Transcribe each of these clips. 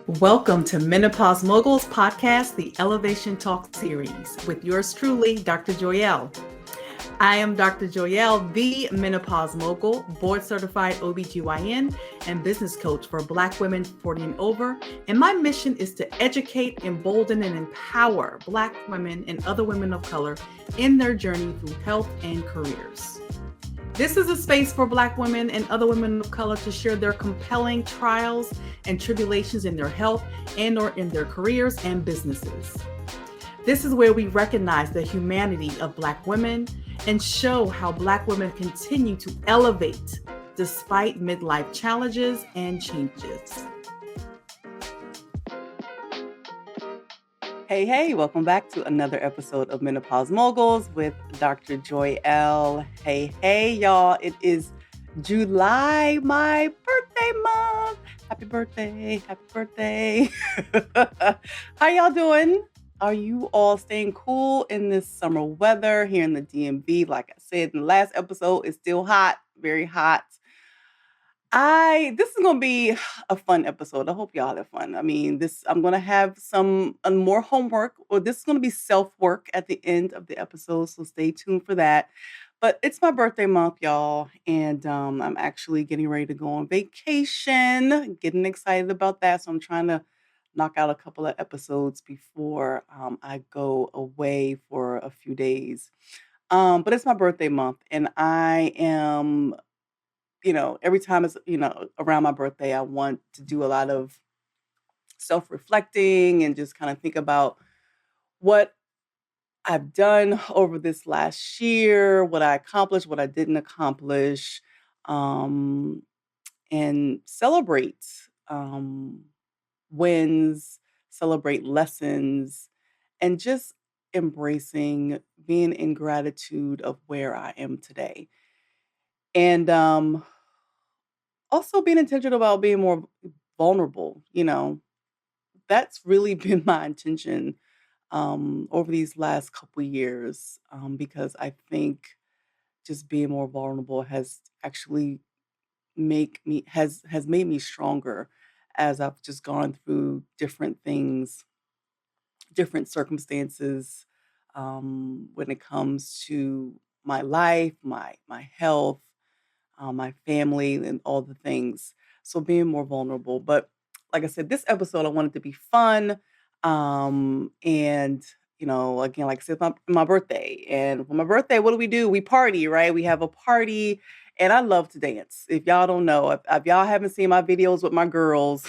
Welcome to Menopause Moguls podcast, the Elevation Talk series, with yours truly, Dr. Joyelle. I am Dr. Joyelle, the Menopause Mogul, board certified OBGYN and business coach for Black women 40 and over. And my mission is to educate, embolden, and empower Black women and other women of color in their journey through health and careers. This is a space for Black women and other women of color to share their compelling trials and tribulations in their health and or in their careers and businesses. This is where we recognize the humanity of Black women and show how Black women continue to elevate despite midlife challenges and changes. Hey, welcome back to another episode of Menopause Moguls with Dr. Joyelle. Hey, y'all. It is July, my birthday month. Happy birthday. How y'all doing? Are you all staying cool in this summer weather here in the DMV? Like I said in the last episode, it's still hot, very hot. This is gonna be a fun episode. I hope y'all have fun. I'm gonna have some more homework, or this is gonna be self-work at the end of the episode, so stay tuned for that. But it's my birthday month, y'all, and I'm actually getting ready to go on vacation. Getting excited about that, so I'm trying to knock out a couple of episodes before I go away for a few days. But it's my birthday month, and I am every time it's, around my birthday, I want to do a lot of self-reflecting and just kind of think about what I've done over this last year, what I accomplished, what I didn't accomplish, and celebrate wins, celebrate lessons, and just embracing being in gratitude of where I am today. And also being intentional about being more vulnerable, that's really been my intention over these last couple of years, because I think just being more vulnerable has actually has made me stronger as I've just gone through different things, different circumstances, when it comes to my life, my health, my family, and all the things. So being more vulnerable. But like I said, this episode, I wanted to be fun. And, again, like I said, my birthday. And for my birthday, what do? We party, right? We have a party. And I love to dance. If y'all don't know, if y'all haven't seen my videos with my girls,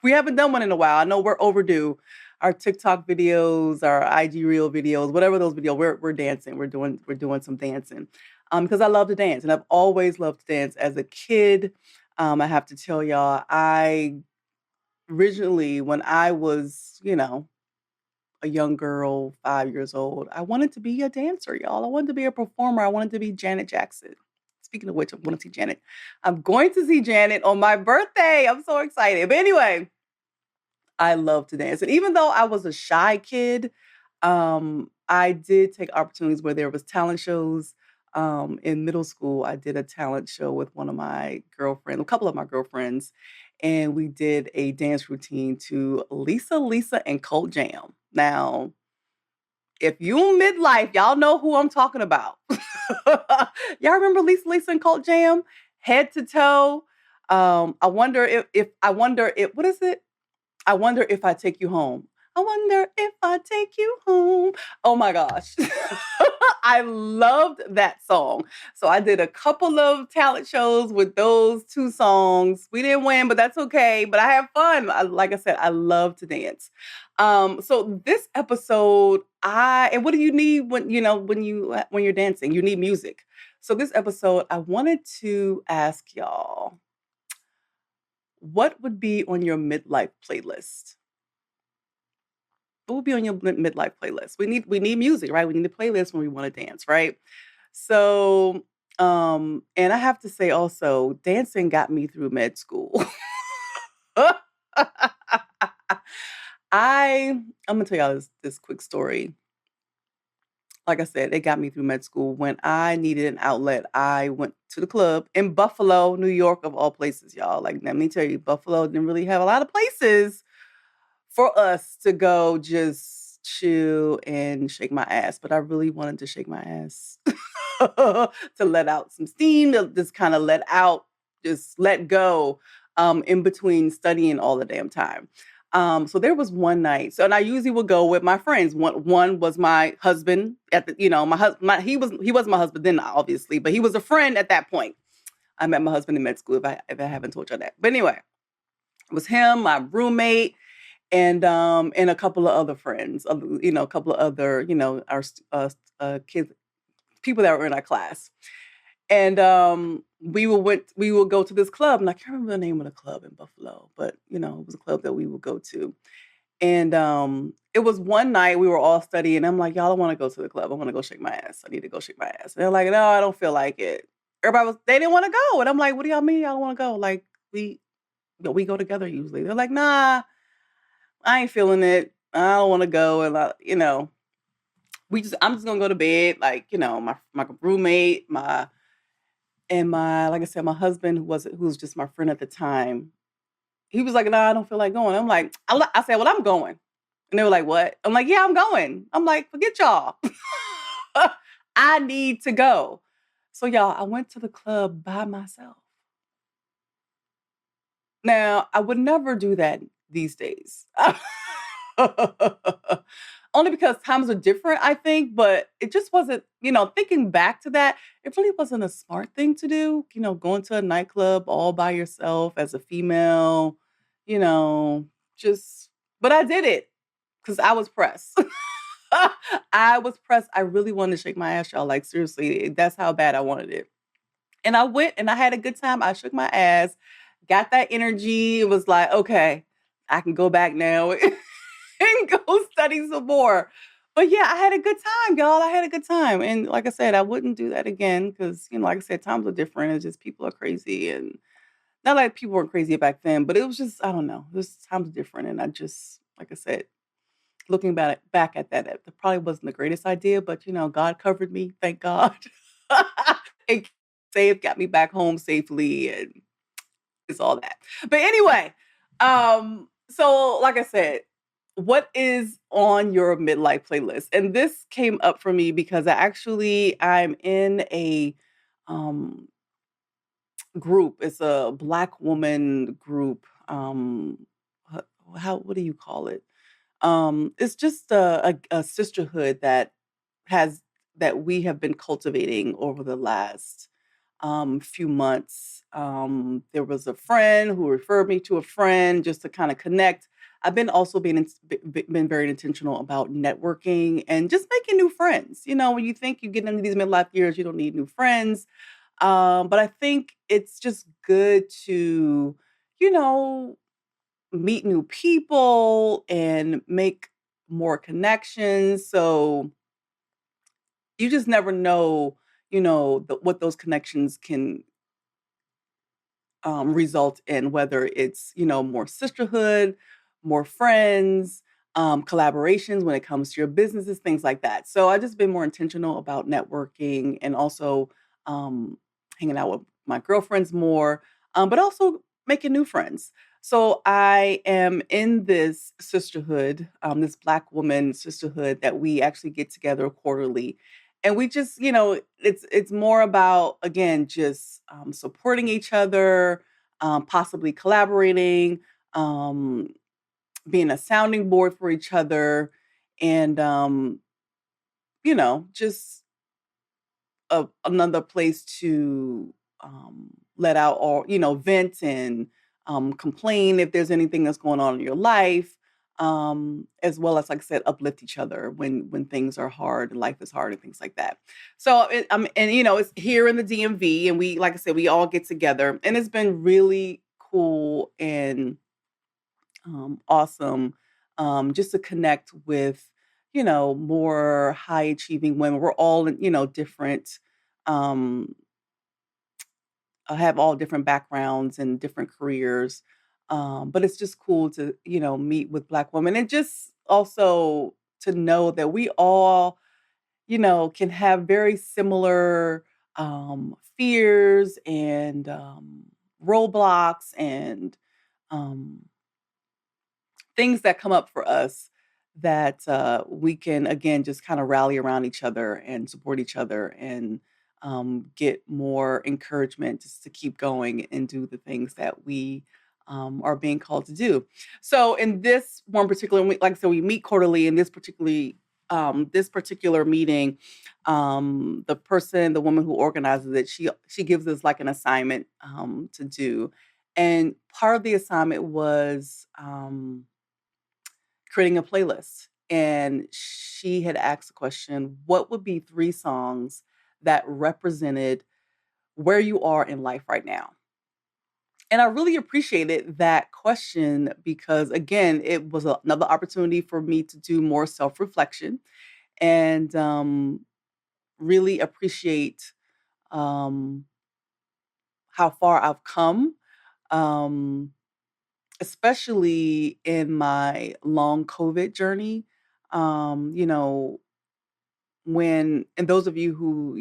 we haven't done one in a while. I know we're overdue. Our TikTok videos, our IG reel videos, whatever those videos, we're dancing. We're doing some dancing. Because I love to dance, and I've always loved to dance as a kid. I have to tell y'all, I originally, when I was, a young girl, 5 years old, I wanted to be a dancer, y'all. I wanted to be a performer. I wanted to be Janet Jackson. Speaking of which, I want to see Janet. I'm going to see Janet on my birthday. I'm so excited. But anyway, I love to dance. And even though I was a shy kid, I did take opportunities where there was talent shows. In middle school, I did a talent show with one of my girlfriends, a couple of my girlfriends, and we did a dance routine to Lisa, and Cult Jam. Now, if you midlife, y'all know who I'm talking about. Y'all remember Lisa, and Cult Jam? Head to toe. I wonder if what is it? I wonder if I take you home. I wonder if I take you home. Oh my gosh. I loved that song. So I did a couple of talent shows with those two songs. We didn't win, but that's okay. But I have fun. Like I said, I love to dance. So this episode, and what do you need when you're dancing? You need music. So this episode, I wanted to ask y'all, what would be on your midlife playlist? What would be on your midlife playlist? We need music, right? We need a playlist when we want to dance, right? So, and I have to say also, dancing got me through med school. I'm gonna tell y'all this quick story. Like I said, it got me through med school. When I needed an outlet, I went to the club in Buffalo, New York, of all places, y'all. Like, let me tell you, Buffalo didn't really have a lot of places for us to go just chill and shake my ass, but I really wanted to shake my ass to let out some steam, to just kind of let out, just let go in between studying all the damn time. So there was one night. So, and I usually would go with my friends. One was my husband at the, my husband. He was my husband then, obviously, but he was a friend at that point. I met my husband in med school. If I haven't told you that, but anyway, it was him, my roommate, and a couple of other friends, a couple of other, our kids, people that were in our class. And we would go to this club, and I can't remember the name of the club in Buffalo, but it was a club that we would go to. And it was one night we were all studying. I'm like, y'all, don't want to go to the club. I want to go shake my ass. I need to go shake my ass. And they're like, no, I don't feel like it. They didn't want to go. And I'm like, what do y'all mean y'all don't want to go? Like, we go together usually. They're like, nah, I ain't feeling it. I don't want to go. And I'm just gonna go to bed. Like, my roommate, like I said, my husband, who was just my friend at the time, he was like, "No, I don't feel like going." I'm like, I said, "Well, I'm going." And they were like, "What?" I'm like, "Yeah, I'm going." I'm like, "Forget y'all. I need to go." So y'all, I went to the club by myself. Now, I would never do that these days. Only because times are different, I think, but it just wasn't, thinking back to that, it really wasn't a smart thing to do, going to a nightclub all by yourself as a female, you know, just, but I did it because I was pressed. I was pressed. I really wanted to shake my ass, y'all. Like, seriously, that's how bad I wanted it. And I went and I had a good time. I shook my ass, got that energy. It was like, okay, I can go back now and go study some more. But yeah, I had a good time, y'all. I had a good time. And like I said, I wouldn't do that again because, like I said, times are different. It's just people are crazy. And not like people weren't crazy back then, but it was just, I don't know, it was times different. And I just, like I said, looking back at that, it probably wasn't the greatest idea, but God covered me, thank God. And saved, got me back home safely, and it's all that. But anyway, so like I said, what is on your midlife playlist? And this came up for me because I'm in a um group. It's a Black woman group. H- what do you call it? It's just a sisterhood has that we have been cultivating over the last few months. There was a friend who referred me to a friend just to kind of connect. I've been also been very intentional about networking and just making new friends. When you think you get into these midlife years, you don't need new friends. But I think it's just good to, you know, meet new people and make more connections. So you just never know, what those connections can result in, whether it's, more sisterhood, more friends, collaborations when it comes to your businesses, things like that. So I just been more intentional about networking and also um, hanging out with my girlfriends more, but also making new friends. So I am in this sisterhood, this Black woman sisterhood that we actually get together quarterly, and we just, it's more about, again, just supporting each other, possibly collaborating, um, being a sounding board for each other, and just another place to let out, or vent and complain if there's anything that's going on in your life, as well as, like I said, uplift each other when things are hard and life is hard and things like that. So and it's here in the DMV, and we, like I said, we all get together, and it's been really cool and awesome, just to connect with, more high achieving women. We're all in, different, um, have all different backgrounds and different careers. But it's just cool to, meet with Black women, and just also to know that we all, can have very similar fears and roadblocks and um, things that come up for us that we can again just kind of rally around each other and support each other and get more encouragement just to keep going and do the things that we are being called to do. So in this one particular week, like I said, we meet quarterly. In this particular meeting, the woman who organizes it, she gives us like an assignment to do, and part of the assignment was creating a playlist. And she had asked the question, what would be 3 songs that represented where you are in life right now? And I really appreciated that question because, again, it was another opportunity for me to do more self-reflection and, really appreciate, um, how far I've come, um, especially in my long COVID journey. You know, and those of you who,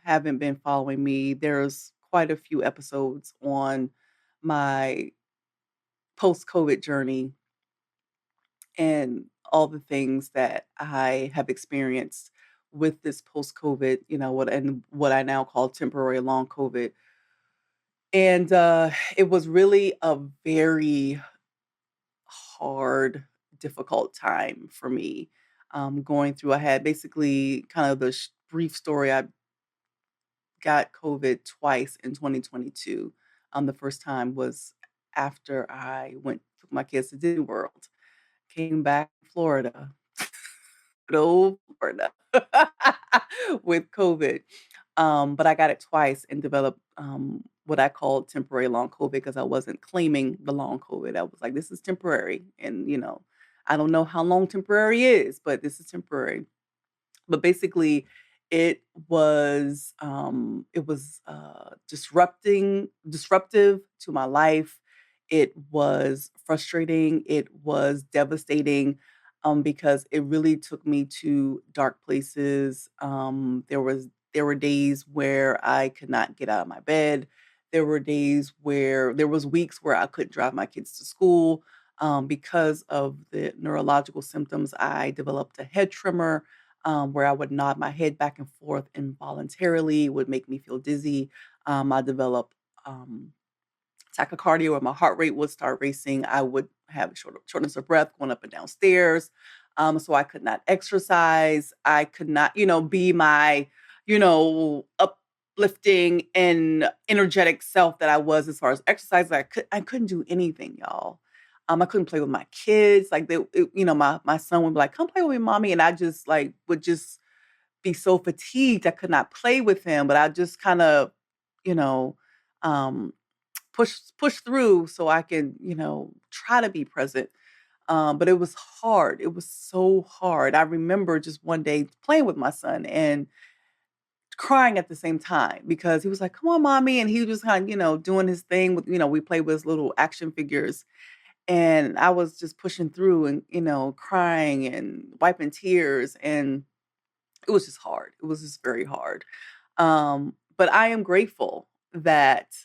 haven't been following me, there's quite a few episodes on my post-COVID journey and all the things that I have experienced with this post-COVID, what I now call temporary long COVID. And it was really a very hard, difficult time for me going through. I had basically kind of the brief story. I got COVID twice in 2022. The first time was after I took my kids to Disney World, came back to Florida, good old Florida, with COVID. But I got it twice and developed what I called temporary long COVID because I wasn't claiming the long COVID. I was like, this is temporary. And, I don't know how long temporary is, but this is temporary. But basically, disruptive to my life. It was frustrating. It was devastating, because it really took me to dark places. There were days where I could not get out of my bed. There was weeks where I couldn't drive my kids to school, because of the neurological symptoms. I developed a head tremor, where I would nod my head back and forth involuntarily, would make me feel dizzy. I developed um, tachycardia where my heart rate would start racing. I would have shortness of breath going up and down stairs. So I could not exercise. I could not, be my, uplifting and energetic self that I was as far as exercise. I couldn't do anything, y'all. I couldn't play with my kids. Like my son would be like, "Come play with me, mommy," and I just like would just be so fatigued. I could not play with him, but I just kind of, you know, um, push through so I can, try to be present. But it was hard. It was so hard. I remember just one day playing with my son and crying at the same time because he was like, "Come on, mommy," and he was just kind of, doing his thing with, we play with his little action figures, and I was just pushing through and, crying and wiping tears, and it was just hard. It was just very hard. But I am grateful that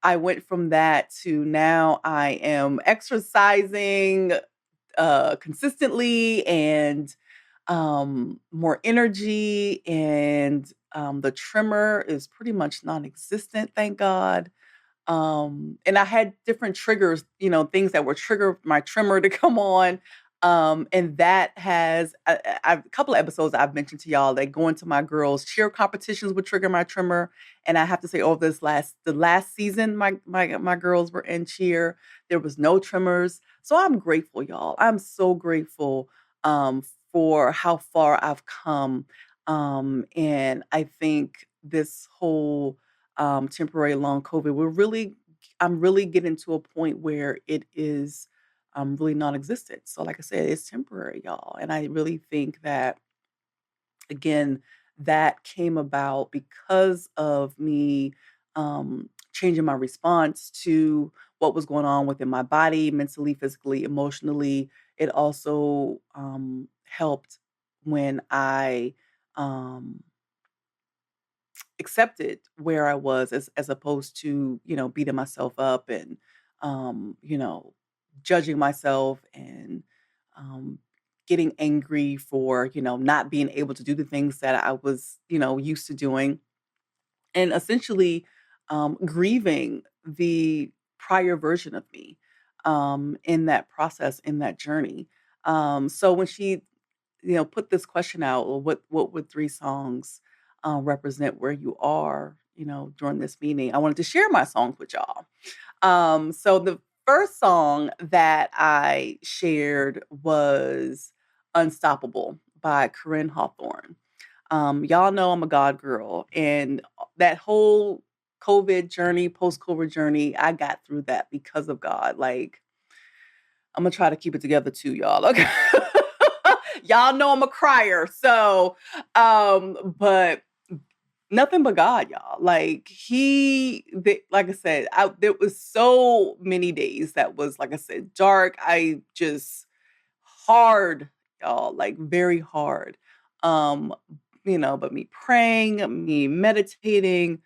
I went from that to now I am exercising consistently and more energy, and the tremor is pretty much non-existent, thank God. And I had different triggers, things that would trigger my tremor to come on. And that has a couple of episodes I've mentioned to y'all that going to my girls' cheer competitions would trigger my tremor. And I have to say, the last season, my girls were in cheer. There was no tremors, so I'm grateful, y'all. I'm so grateful um, for how far I've come. And I think this whole temporary long COVID, I'm really getting to a point where it is really non-existent. So, like I said, it's temporary, y'all. And I really think that, again, that came about because of me changing my response to what was going on within my body, mentally, physically, emotionally. It also helped when I um, accepted where I was as opposed to, beating myself up and, judging myself and getting angry for, not being able to do the things that I was, used to doing, and essentially grieving the prior version of me in that process, in that journey. So when she, put this question out, well, what would three songs represent where you are, during this meeting? I wanted to share my songs with y'all. So the first song that I shared was Unstoppable by Corinne Hawthorne. Y'all know I'm a God girl, and that whole COVID journey, post-COVID journey, I got through that because of God. Like, I'm gonna try to keep it together too, y'all. Okay. Y'all know I'm a crier. So, but nothing but God, y'all. Like like I said, there was so many days that was, like I said, dark. I just hard, y'all, like very hard. Um, but me praying, me meditating,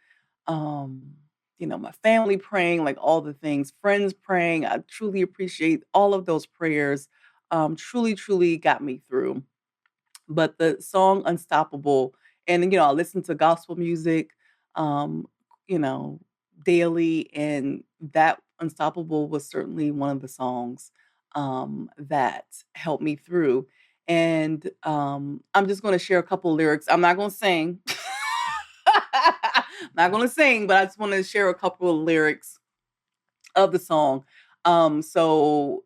um, my family praying, like all the things, friends praying. I truly appreciate all of those prayers. Truly, truly got me through. But the song Unstoppable, and, I listen to gospel music, um, you know, daily, and that Unstoppable was certainly one of the songs, that helped me through. And, I'm just gonna share a couple lyrics. I'm not gonna sing. Not gonna sing, but I just wanna share a couple of lyrics of the song. So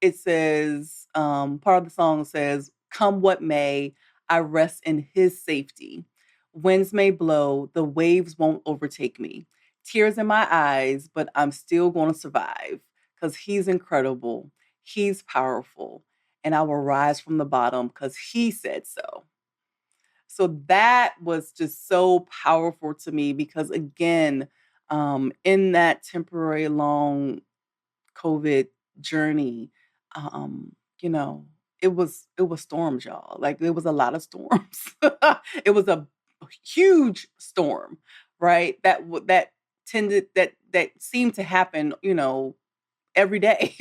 it says, part of the song says, "Come what may, I rest in his safety. Winds may blow, the waves won't overtake me. Tears in my eyes, but I'm still going to survive because he's incredible. He's powerful, and I will rise from the bottom because he said so." So that was just so powerful to me because, again, in that temporary long COVID journey, um, you know, it was storms, y'all. Like, there was a lot of storms. It was a huge storm, right? That seemed to happen, every day.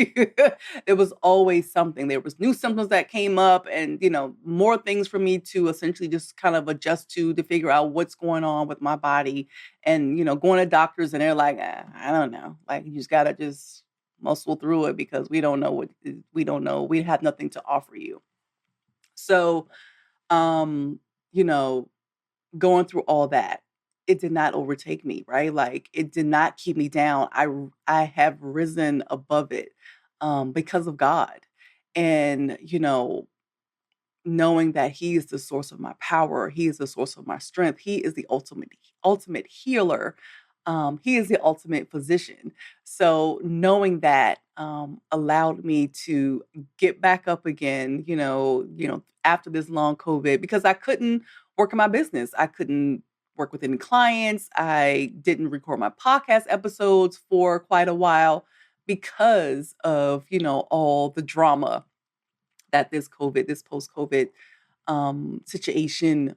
There was always something. There was new symptoms that came up, and, more things for me to essentially just kind of adjust to figure out what's going on with my body. And, going to doctors, and they're like, I don't know. Like, you just gotta just muscle through it because we don't know we don't know. We have nothing to offer you. So, um, you know, going through all that, it did not overtake me, right? Like, it did not keep me down. I have risen above it, because of God. And, knowing that he is the source of my power, he is the source of my strength, he is the ultimate healer, he is the ultimate physician. So knowing that, allowed me to get back up again, after this long COVID, because I couldn't work in my business. I couldn't work with any clients. I didn't record my podcast episodes for quite a while because of, all the drama that this post-COVID situation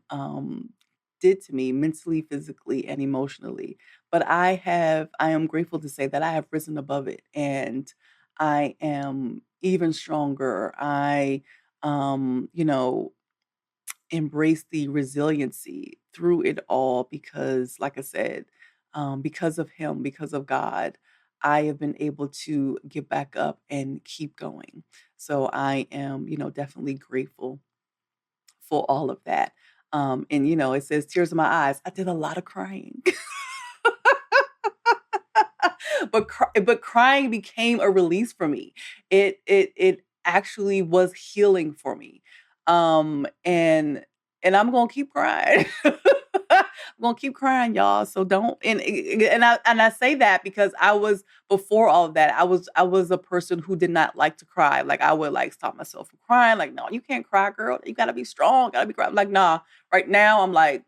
did to me mentally, physically, and emotionally. But I am grateful to say that I have risen above it, and I am even stronger. I, embrace the resiliency through it all because, like I said, because of him, because of God, I have been able to get back up and keep going. So I am, definitely grateful for all of that. And, it says tears in my eyes. I did a lot of crying. But crying became a release for me. It actually was healing for me. And I'm gonna keep crying. I'm gonna keep crying, y'all. So don't and I say that because I was before all of that, I was a person who did not like to cry. Like, I would like stop myself from crying. Like, no, you can't cry, girl. You gotta be strong, gotta be crying. I'm like, nah. Right now I'm like,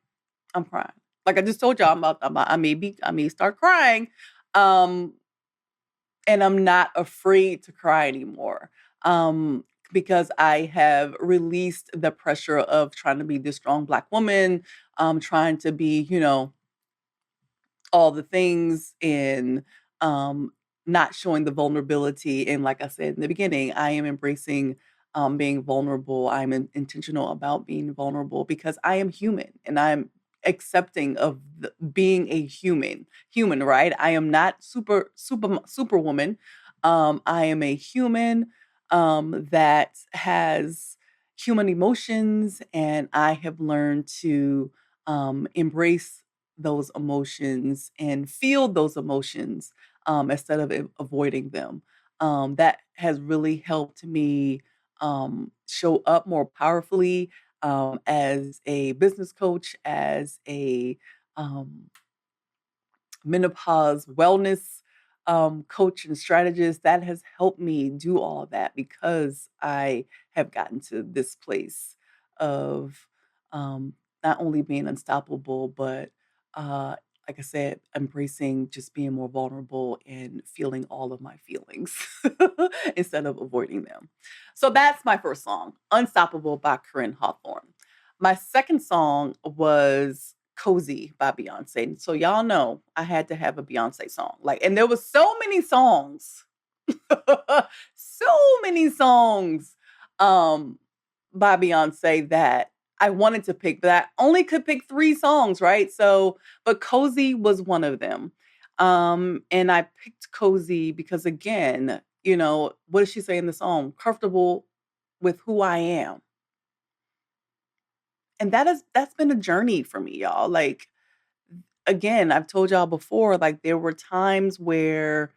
I'm crying. Like I just told y'all, I may start crying. Um, and I'm not afraid to cry anymore. Because I have released the pressure of trying to be this strong Black woman, trying to be, all the things, and um, not showing the vulnerability. And like I said in the beginning, I am embracing being vulnerable. I'm intentional about being vulnerable because I am human and I'm accepting of being a human, right? I am not superwoman. I am a human that has human emotions, and I have learned to embrace those emotions and feel those emotions instead of avoiding them. That has really helped me show up more powerfully as a business coach, as a um, menopause wellness coach and strategist. That has helped me do all of that because I have gotten to this place of um, not only being unstoppable, but uh, like I said, embracing just being more vulnerable and feeling all of my feelings instead of avoiding them. So that's my first song, Unstoppable by Corinne Hawthorne. My second song was Cozy by Beyonce. So y'all know I had to have a Beyonce song. Like, and there was so many songs, so many songs um by Beyonce that I wanted to pick, but I only could pick 3 songs, right? So, but Cozy was one of them. And I picked Cozy because again, what does she say in the song? Comfortable with who I am. And that's been a journey for me, y'all. Like, again, I've told y'all before, like there were times where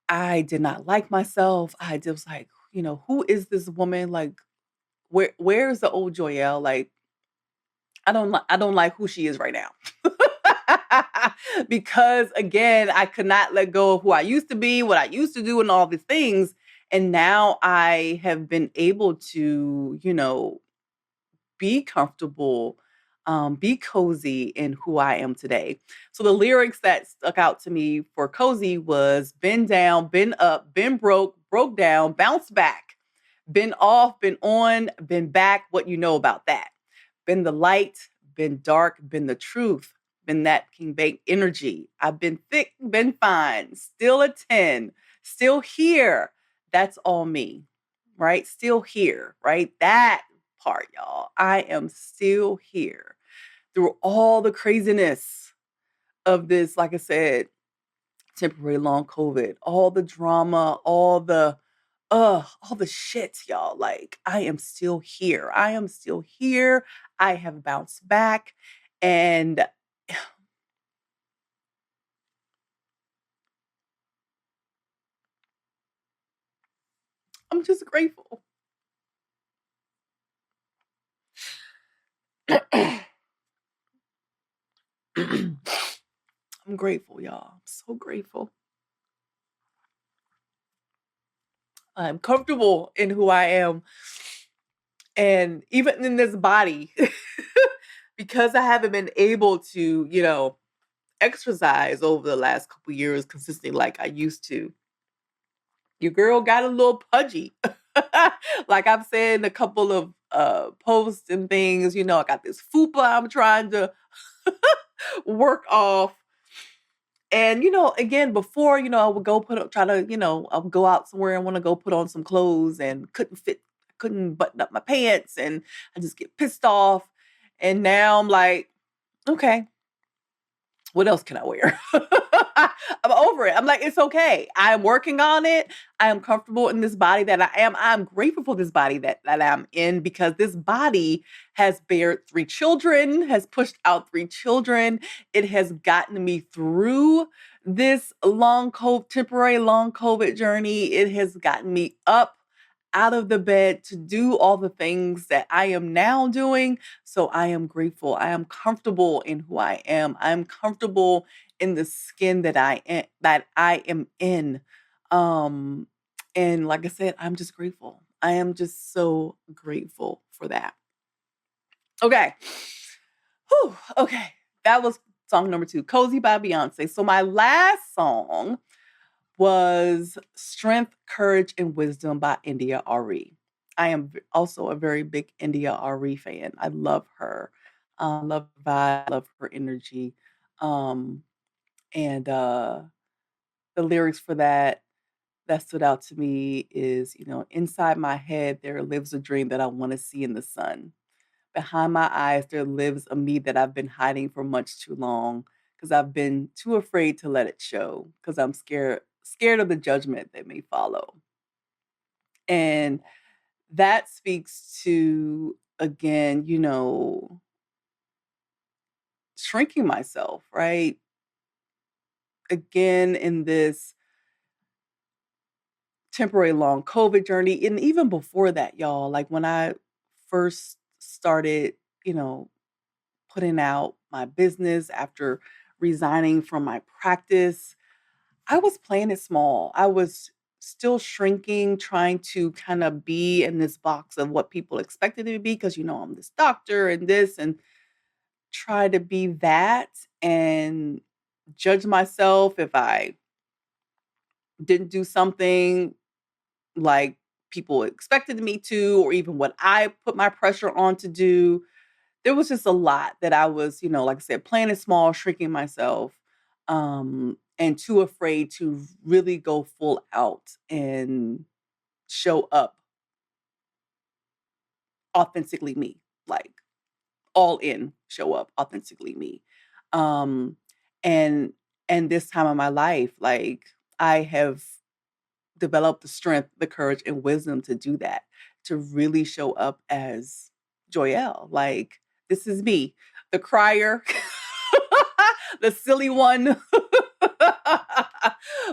I did not like myself. I just was like, who is this woman? Like, where's the old Joyelle? Like, I don't like who she is right now. Because again, I could not let go of who I used to be, what I used to do, and all these things. And now I have been able to, be comfortable, be cozy in who I am today. So the lyrics that stuck out to me for cozy was been down, been up, been broke, broke down, bounce back, been off, been on, been back. What you know about that? Been the light, been dark, been the truth, been that King Bake energy. I've been thick, been fine, still a 10, still here. That's all me, right? Still here, right? That part, y'all. I am still here through all the craziness of this, like I said, temporary long COVID, all the drama, all the shit, y'all. Like, I am still here. I am still here. I have bounced back and I'm just grateful. I'm grateful, y'all. I'm so grateful. I'm comfortable in who I am. And even in this body, because I haven't been able to, exercise over the last couple years consistently like I used to, your girl got a little pudgy. Like I've said in a couple of posts and things, I got this fupa I'm trying to work off. And again, before, I would go put up, try to, I would go out somewhere and want to go put on some clothes and couldn't button up my pants and I just get pissed off. And now I'm like, okay, what else can I wear? I'm over it. I'm like, it's okay. I'm working on it. I am comfortable in this body that I am. I'm grateful for this body that I'm in because this body has bared 3 children, has pushed out 3 children. It has gotten me through this temporary long COVID journey. It has gotten me up out of the bed to do all the things that I am now doing. So I am grateful. I am comfortable in who I am. I'm comfortable in the skin that I am in. Um and like I said, I'm just grateful. I am just so grateful for that. Okay. Whew, okay. That was song number 2, Cozy by Beyonce. So my last song was Strength, Courage, and Wisdom by India Ari. I am also a very big India Ari fan. I love her. Love her vibe, love her energy. And the lyrics for that, that stood out to me is, inside my head, there lives a dream that I want to see in the sun. Behind my eyes, there lives a me that I've been hiding for much too long because I've been too afraid to let it show because I'm scared of the judgment that may follow. And that speaks to, again, shrinking myself, right? Again, in this temporary long COVID journey, and even before that, y'all, like when I first started, you know, putting out my business after resigning from my practice, I was playing it small. I was still shrinking, trying to kind of be in this box of what people expected me to be because, I'm this doctor and this, and try to be that and judge myself if I didn't do something like people expected me to, or even what I put my pressure on to do. There was just a lot that I was, like I said, playing it small, shrinking myself, and too afraid to really go full out and show up authentically me, like all in, show up authentically me. Um, and and this time of my life, like I have develop the strength, the courage, and wisdom to do that, to really show up as Joyelle. Like, this is me, the crier, the silly one,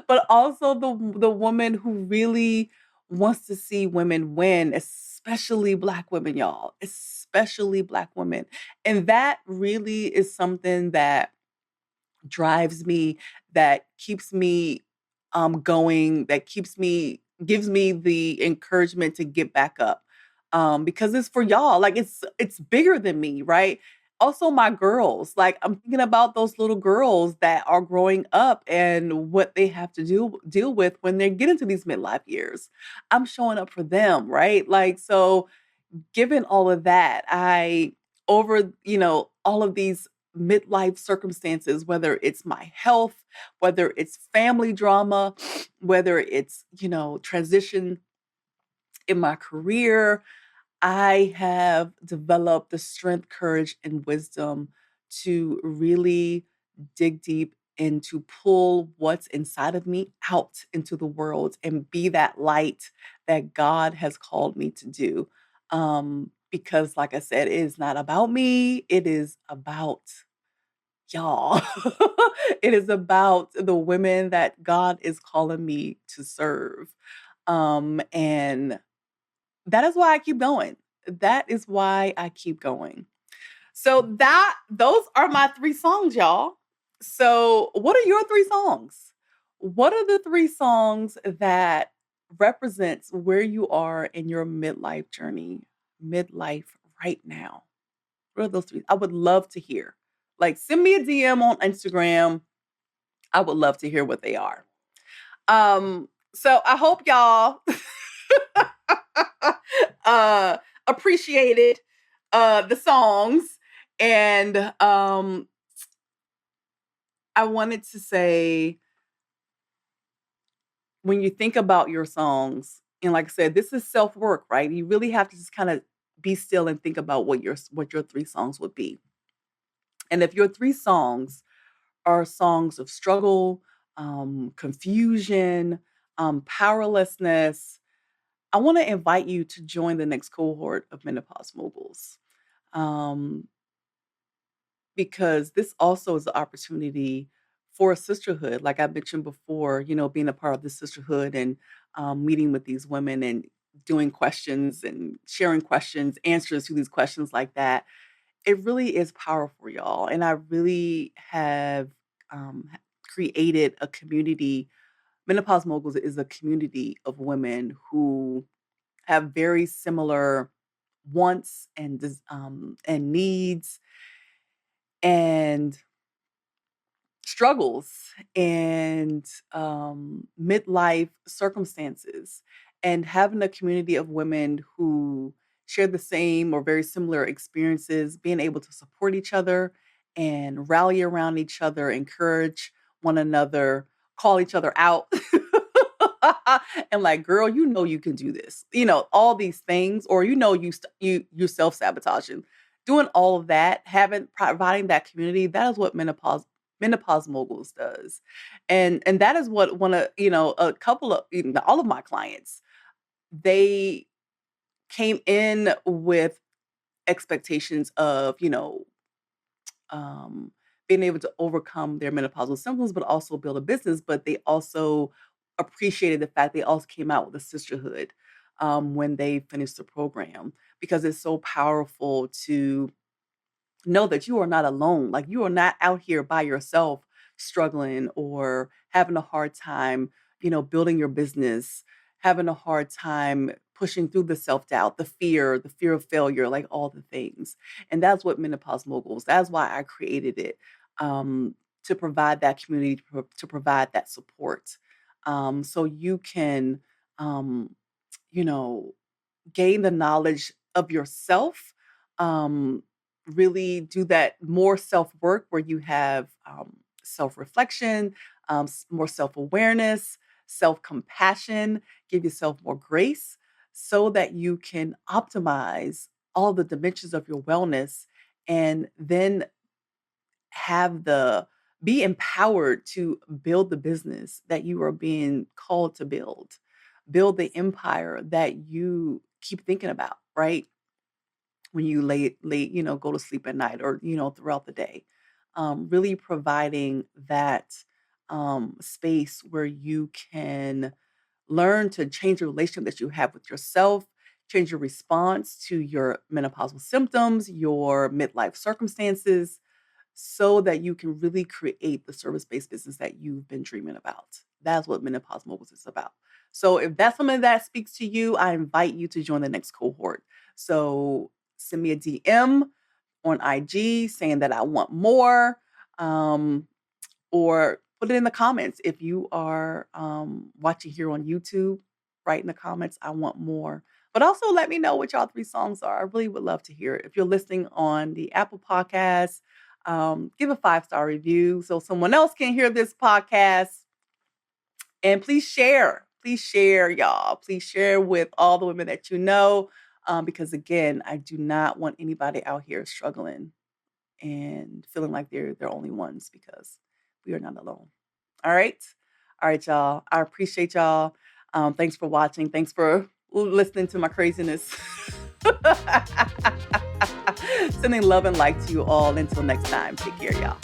but also the woman who really wants to see women win, especially Black women, y'all, especially Black women. And that really is something that drives me, that keeps me going, that gives me the encouragement to get back up. Because it's for y'all. Like it's bigger than me, right? Also my girls. Like I'm thinking about those little girls that are growing up and what they have to deal with when they get into these midlife years. I'm showing up for them, right? Like so given all of that, over, all of these midlife circumstances, whether it's my health, whether it's family drama, whether it's, transition in my career, I have developed the strength, courage, and wisdom to really dig deep and to pull what's inside of me out into the world and be that light that God has called me to do. Because, like I said, it is not about me, it is about y'all. It is about the women that God is calling me to serve. And that is why I keep going. That is why I keep going. So those are my 3 songs, y'all. So, what are your 3 songs? What are the 3 songs that represents where you are in your midlife right now? What are those 3? I would love to hear. Like, send me a DM on Instagram. I would love to hear what they are. So I hope y'all uh appreciated the songs, and I wanted to say, when you think about your songs, and like I said, this is self-work, right? You really have to just kind of be still and think about what your 3 songs would be. And if your 3 songs are songs of struggle, confusion, powerlessness, I want to invite you to join the next cohort of Menopause Moguls. Um, because this also is the opportunity for a sisterhood. Like I mentioned before, being a part of the sisterhood and meeting with these women and doing questions and sharing questions, answers to these questions like that. It really is powerful, y'all. And I really have created a community. Menopause Moguls is a community of women who have very similar wants and needs and struggles and midlife circumstances, and having a community of women who share the same or very similar experiences, being able to support each other and rally around each other, encourage one another, call each other out And like, girl, you know you can do this. You know, all these things, or you self-sabotaging. Doing all of that, having providing that community, that is what menopause moguls does. And that is what one of, a couple of, even all of my clients, they came in with expectations of, um, being able to overcome their menopausal symptoms, but also build a business. But they also appreciated the fact they also came out with a sisterhood when they finished the program, because it's so powerful to know that you are not alone. Like, you are not out here by yourself struggling or having a hard time, building your business, having a hard time pushing through the self-doubt, the fear of failure, like all the things. And that's what Menopause Moguls, that's why I created it, to provide that community, to provide that support. So you can, um, you know, gain the knowledge of yourself, um, really do that more self work where you have self reflection, more self awareness, self compassion, give yourself more grace so that you can optimize all the dimensions of your wellness, and then have the be empowered to build the business that you are being called to build the empire that you keep thinking about, right? When you lay, go to sleep at night, or, throughout the day. Really providing that space where you can learn to change the relationship that you have with yourself, change your response to your menopausal symptoms, your midlife circumstances, so that you can really create the service-based business that you've been dreaming about. That's what Menopause Moguls is about. So if that's something that speaks to you, I invite you to join the next cohort. So send me a DM on IG saying that I want more, um, or put it in the comments. If you are watching here on YouTube, write in the comments, I want more. But also let me know what y'all 3 songs are. I really would love to hear it. If you're listening on the Apple Podcast, give a 5-star review so someone else can hear this podcast. And please share. Please share, y'all. Please share with all the women that you know. Because again, I do not want anybody out here struggling and feeling like they're only ones, because we are not alone. All right. All right, y'all. I appreciate y'all. Thanks for watching. Thanks for listening to my craziness. Sending love and light to you all. Until next time, take care, y'all.